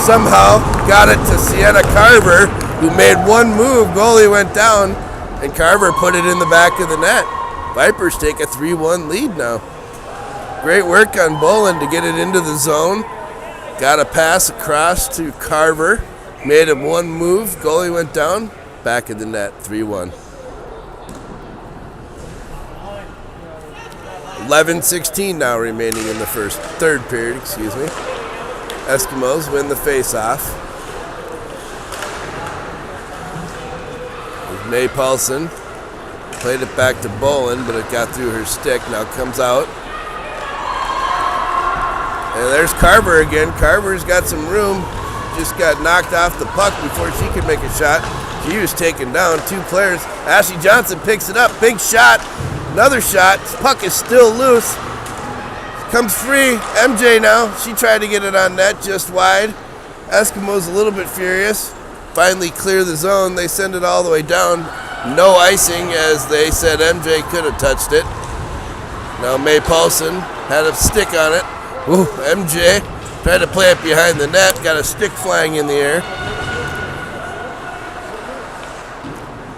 Somehow got it to Sienna Carver, who made one move. Goalie went down, and Carver put it in the back of the net. Vipers take a 3-1 lead now. Great work on Bolin to get it into the zone. Got a pass across to Carver. Made him one move. Goalie went down. Back of the net, 3-1. 11:16 now remaining in the third period, excuse me. Eskimos win the face-off. May Paulson played it back to Bolin, but it got through her stick. Now comes out. And there's Carver again. Carver's got some room. Just got knocked off the puck before she could make a shot. She was taken down. Two players. Ashley Johnson picks it up. Big shot. Another shot. Puck is still loose. Comes free. MJ now. She tried to get it on net just wide. Eskimos a little bit furious. Finally clear the zone. They send it all the way down. No icing, as they said MJ could have touched it. Now May Paulson had a stick on it. Ooh, MJ tried to play it behind the net. Got a stick flying in the air.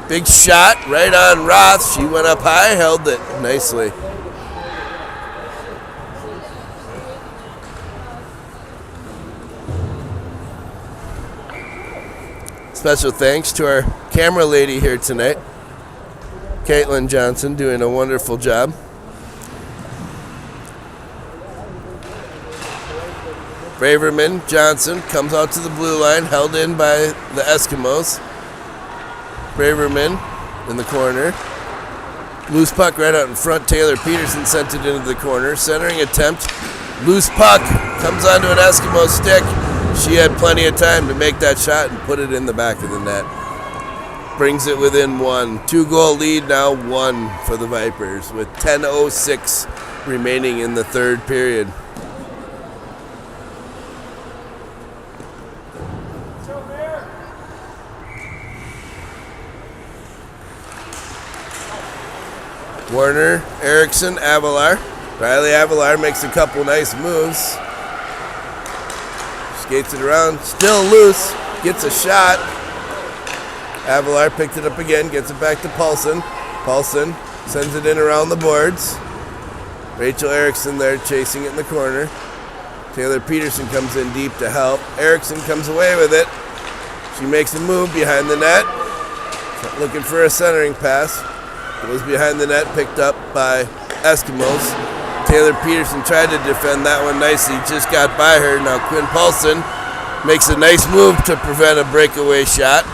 Big shot right on Roth. She went up high, held it nicely. Special thanks to our camera lady here tonight, Caitlin Johnson, doing a wonderful job. Braverman Johnson comes out to the blue line, held in by the Eskimos. Braverman in the corner. Loose puck right out in front. Taylor Peterson sent it into the corner. Centering attempt. Loose puck comes onto an Eskimo stick. She had plenty of time to make that shot and put it in the back of the net. brings it within 1. 2-goal lead now, 1 for the Vipers with 10:06 remaining in the third period. Warner, Erickson, Avalar. Riley Avalar makes a couple nice moves. Skates it around, still loose, gets a shot. Avalar picked it up again, gets it back to Paulson. Paulson sends it in around the boards. Rachel Erickson there chasing it in the corner. Taylor Peterson comes in deep to help. Erickson comes away with it. She makes a move behind the net. Looking for a centering pass. Goes behind the net, picked up by Eskimos. Taylor Peterson tried to defend that one nicely, just got by her. Now Quinn Paulson makes a nice move to prevent a breakaway shot.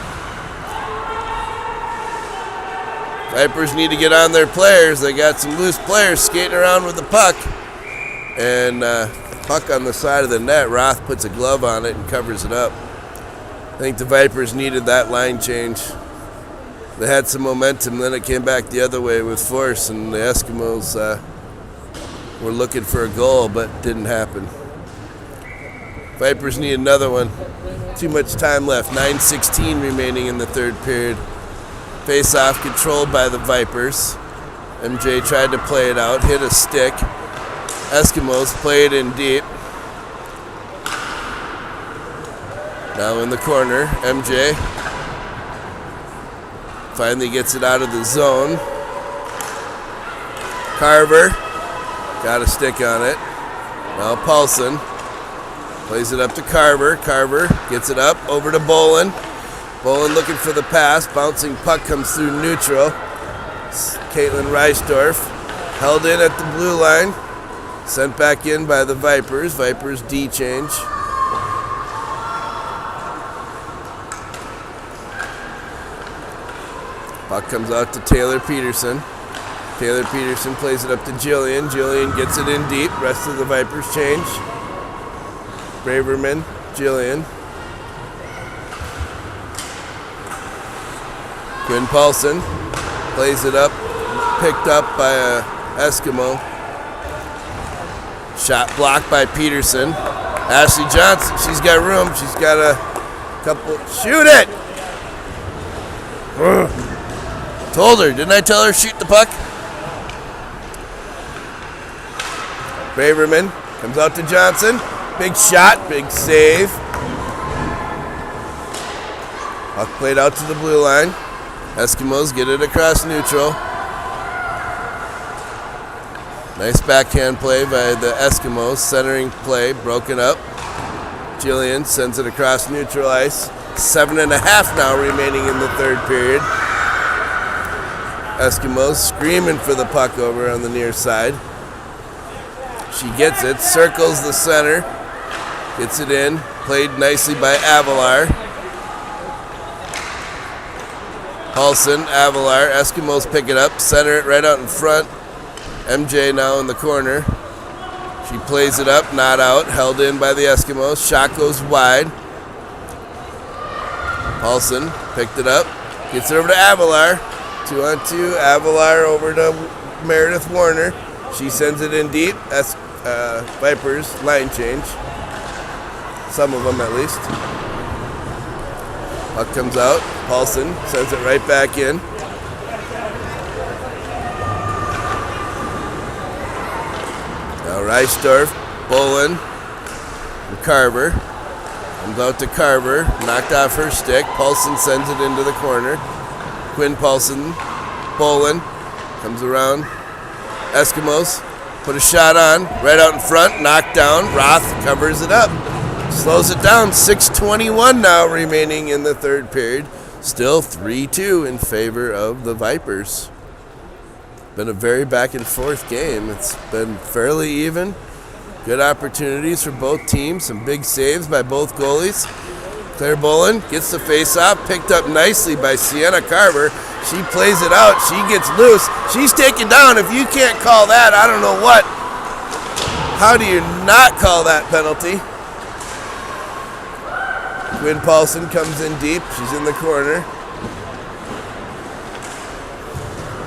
Vipers need to get on their players. They got some loose players skating around with the puck. And puck on the side of the net. Roth puts a glove on it and covers it up. I think the Vipers needed that line change. They had some momentum, then it came back the other way with force, and the Eskimos were looking for a goal, but didn't happen. Vipers need another one. Too much time left. 9:16 remaining in the third period. Face-off controlled by the Vipers. MJ tried to play it out, hit a stick. Eskimos play it in deep. Now in the corner, MJ finally gets it out of the zone. Carver got a stick on it. Now Paulson plays it up to Carver. Carver gets it up over to Bolin. Bolin looking for the pass. Bouncing puck comes through neutral. Caitlin Reisdorf held in at the blue line. Sent back in by the Vipers. Vipers D change. Puck comes out to Taylor Peterson. Taylor Peterson plays it up to Jillian. Jillian gets it in deep. Rest of the Vipers change. Braverman, Jillian. Quinn Paulson plays it up. Picked up by a Eskimo. Shot blocked by Peterson. Ashley Johnson, she's got room. She's got a couple. Shoot it! Ugh. Told her, didn't I tell her shoot the puck? Braverman comes out to Johnson. Big shot, big save. Puck played out to the blue line. Eskimos get it across neutral. Nice backhand play by the Eskimos. Centering play, broken up. Jillian sends it across neutral ice. 7.5 now remaining in the third period. Eskimos screaming for the puck over on the near side. She gets it, circles the center, gets it in, played nicely by Avalar. Paulson, Avalar, Eskimos pick it up, center it right out in front. MJ now in the corner. She plays it up, not out, held in by the Eskimos. Shot goes wide. Paulson picked it up, gets it over to Avalar. 2-on-2, Avalar over to Meredith Warner. She sends it in deep. That's Vipers line change. Some of them at least. Puck comes out. Paulson sends it right back in. Now Reisdorf, Bolin, and Carver. Comes out to Carver. Knocked off her stick. Paulson sends it into the corner. Quinn Paulson, Bolin, comes around. Eskimos put a shot on, right out in front, knocked down. Roth covers it up, slows it down. 6:21 now remaining in the third period. Still 3-2 in favor of the Vipers. Been a very back and forth game. It's been fairly even. Good opportunities for both teams. Some big saves by both goalies. Claire Bolin gets the face-off, picked up nicely by Sienna Carver. She plays it out. She gets loose. She's taken down. If you can't call that, I don't know what. How do you not call that penalty? Quinn Paulson comes in deep. She's in the corner.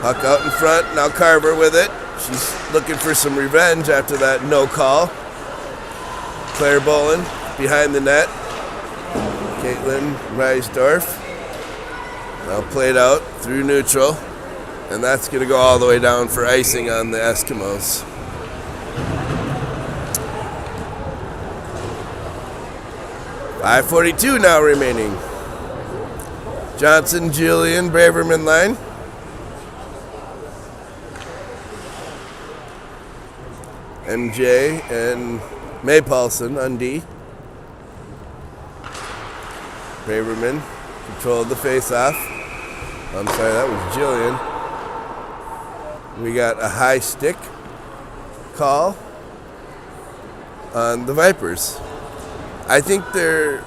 Puck out in front. Now Carver with it. She's looking for some revenge after that no call. Claire Bolin behind the net. Caitlin Reisdorf. Now played out through neutral. And that's going to go all the way down for icing on the Eskimos. .5:42 now remaining. Johnson, Julian, Braverman line. MJ and May Paulson on D. Braverman controlled the face-off. I'm sorry, that was Jillian. We got a high stick call on the Vipers. I think they're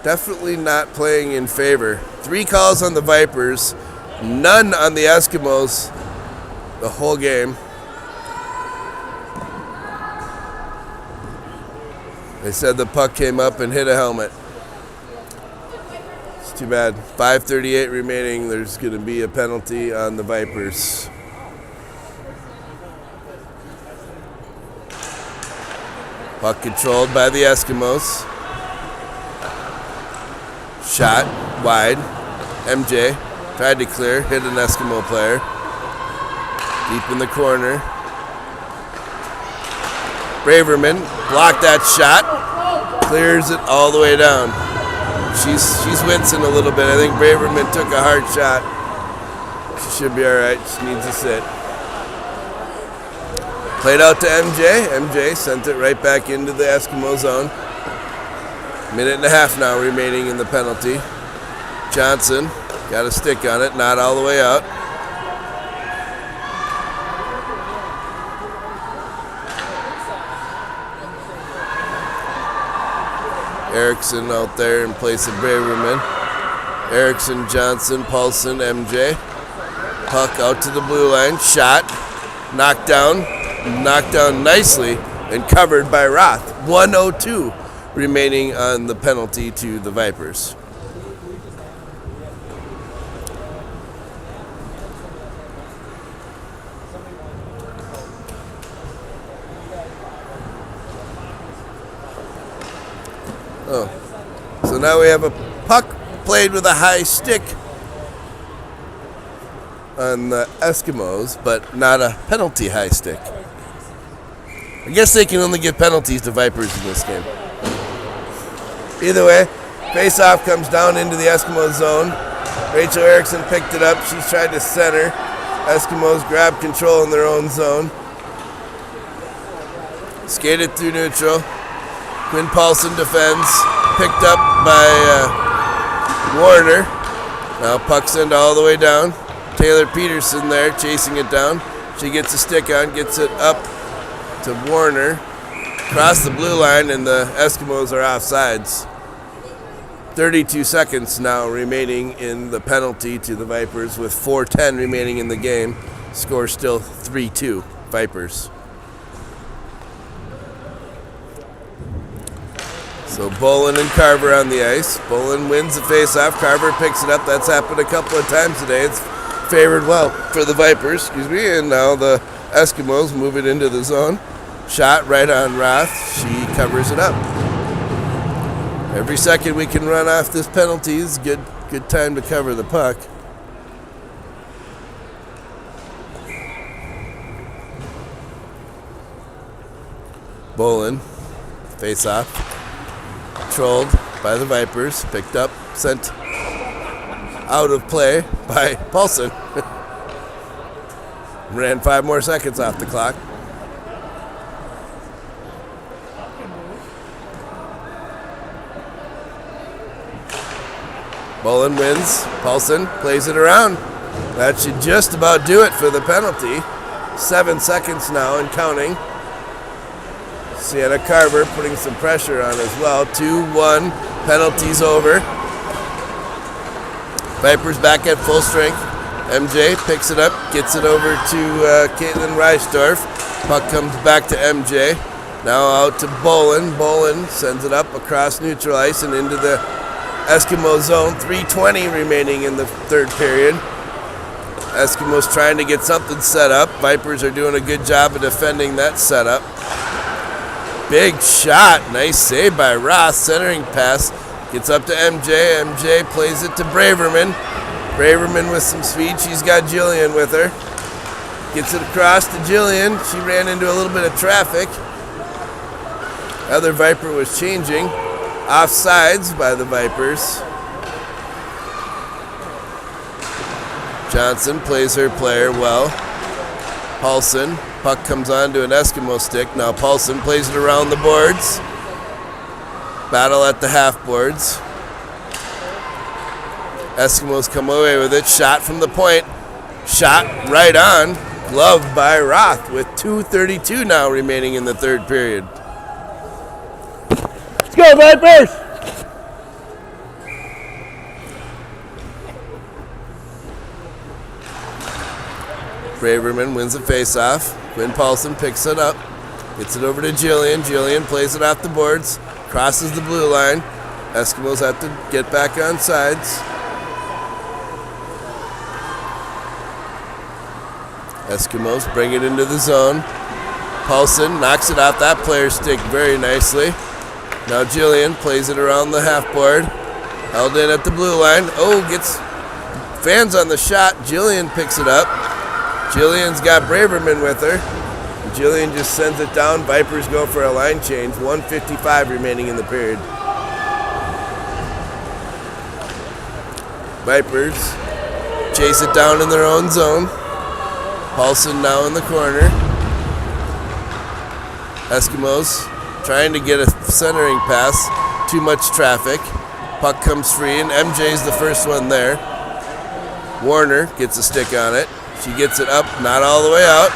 definitely not playing in favor. 3 calls on the Vipers, none on the Eskimos the whole game. They said the puck came up and hit a helmet. It's too bad. 5:38 remaining. There's going to be a penalty on the Vipers. Puck controlled by the Eskimos. Shot wide. MJ tried to clear, hit an Eskimo player. Deep in the corner. Braverman blocked that shot. Clears it all the way down. She's wincing a little bit. I think Braverman took a hard shot. She should be all right. She needs to sit. Played out to MJ. MJ sent it right back into the Eskimo zone. Minute and a half now remaining in the penalty. Johnson got a stick on it, not all the way out. Erickson out there in place of Braverman. Erickson, Johnson, Paulson, MJ. Puck out to the blue line. Shot. Knocked down nicely and covered by Roth. 1:02 remaining on the penalty to the Vipers. Oh, so now we have a puck played with a high stick on the Eskimos, but not a penalty high stick. I guess they can only give penalties to Vipers in this game. Either way, face-off comes down into the Eskimo zone. Rachel Erickson picked it up. She's tried to center. Eskimos grab control in their own zone. Skated through neutral. Quinn Paulson defends. Picked up by Warner. Now puck sent all the way down. Taylor Peterson there chasing it down. She gets a stick on, gets it up to Warner. Across the blue line, and the Eskimos are offsides. 32 seconds now remaining in the penalty to the Vipers with 4:10 remaining in the game. Score still 3-2 Vipers. So Bolin and Carver on the ice. Bolin wins the faceoff. Carver picks it up. That's happened a couple of times today. It's favored well for the Vipers, and now the Eskimos move it into the zone. Shot right on Roth. She covers it up. Every second we can run off this penalty is good time to cover the puck. Bolin, face off. Controlled by the Vipers. Picked up, sent out of play by Paulson. Ran 5 more seconds off the clock. Bolin wins. Paulson plays it around. That should just about do it for the penalty. 7 seconds now and counting. Sienna Carver putting some pressure on as well. 2-1. Penalty's over. Vipers back at full strength. MJ picks it up, gets it over to Caitlin Reisdorf. Puck comes back to MJ. Now out to Bolin. Bolin sends it up across neutral ice and into the Eskimo zone. 3:20 remaining in the third period. Eskimos trying to get something set up. Vipers are doing a good job of defending that setup. Big shot. Nice save by Roth. Centering pass. Gets up to MJ. MJ plays it to Braverman. Braverman with some speed. She's got Jillian with her. Gets it across to Jillian. She ran into a little bit of traffic. Other Viper was changing. Offsides by the Vipers. Johnson plays her player well. Paulson. Puck comes on to an Eskimo stick. Now Paulson plays it around the boards. Battle at the half boards. Eskimos come away with it. Shot from the point. Shot right on. Gloved by Roth with 2:32 now remaining in the third period. Let's go, Vipers! Braverman wins the faceoff. Quinn Paulson picks it up. Gets it over to Jillian. Jillian plays it off the boards. Crosses the blue line. Eskimos have to get back on sides. Eskimos bring it into the zone. Paulson knocks it off that player's stick very nicely. Now Jillian plays it around the half board. Held in at the blue line. Oh, gets fans on the shot. Jillian picks it up. Jillian's got Braverman with her. Jillian just sends it down. Vipers go for a line change. 1:55 remaining in the period. Vipers chase it down in their own zone. Paulson now in the corner. Eskimos trying to get a centering pass. Too much traffic. Puck comes free, and MJ's the first one there. Warner gets a stick on it. She gets it up, not all the way out.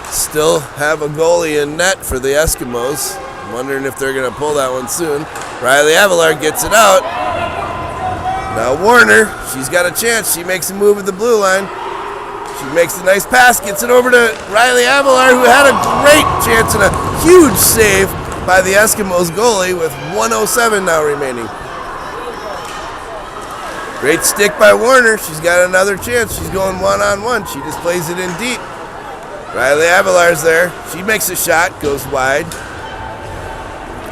Still have a goalie in net for the Eskimos. I'm wondering if they're going to pull that one soon. Riley Avalar gets it out. Now Warner, she's got a chance. She makes a move at the blue line. She makes a nice pass, gets it over to Riley Avalar, who had a great chance and a huge save by the Eskimos goalie with 1:07 now remaining. Great stick by Warner. She's got another chance. She's going one-on-one. She just plays it in deep. Riley Avalar's there. She makes a shot, goes wide.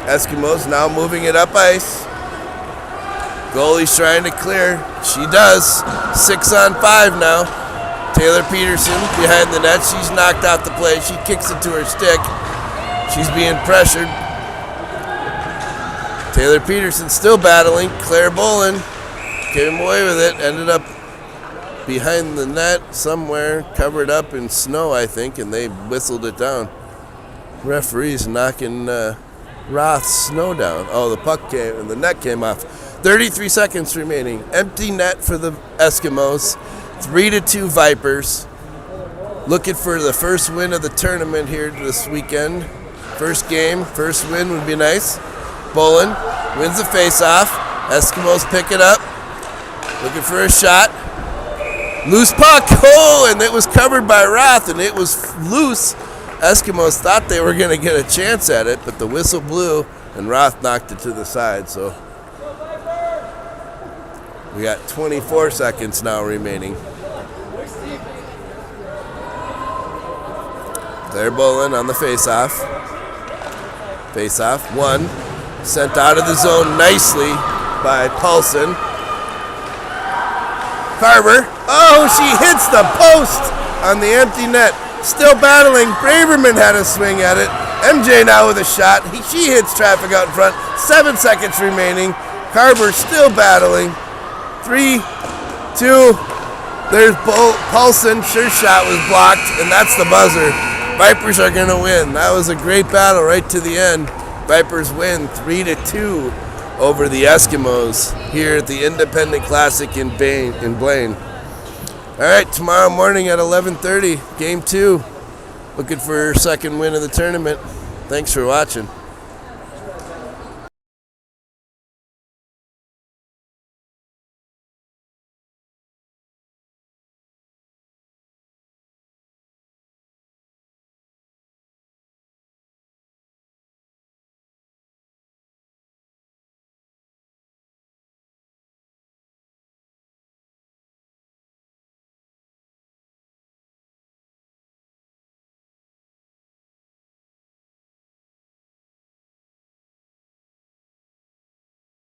Eskimos now moving it up ice. Goalie's trying to clear. She does. 6-on-5 now. Taylor Peterson behind the net. She's knocked out the play. She kicks it to her stick. She's being pressured. Taylor Peterson still battling. Claire Bolin came away with it. Ended up behind the net somewhere, covered up in snow, I think, and they whistled it down. Referees knocking Roth's snow down. Oh, the puck came and the net came off. 33 seconds remaining. Empty net for the Eskimos. 3-2 Vipers. Looking for the first win of the tournament here this weekend. First game, first win would be nice. Bolin wins the face-off. Eskimos pick it up. Looking for a shot. Loose puck. Oh, and it was covered by Roth, and it was loose. Eskimos thought they were going to get a chance at it, but the whistle blew, and Roth knocked it to the side. So we got 24 seconds now remaining. Claire Bolin on the face-off. Face-off, one. Sent out of the zone nicely by Paulson. Carver. Oh, she hits the post on the empty net. Still battling. Braverman had a swing at it. MJ now with a shot. She hits traffic out in front. 7 seconds remaining. Carver still battling. 3, 2. There's Paulson. Sure shot was blocked, and that's the buzzer. Vipers are going to win. That was a great battle right to the end. Vipers win 3-2 over the Eskimos here at the Independent Classic in Blaine. All right, tomorrow morning at 11:30, Game 2. Looking for your second win of the tournament. Thanks for watching.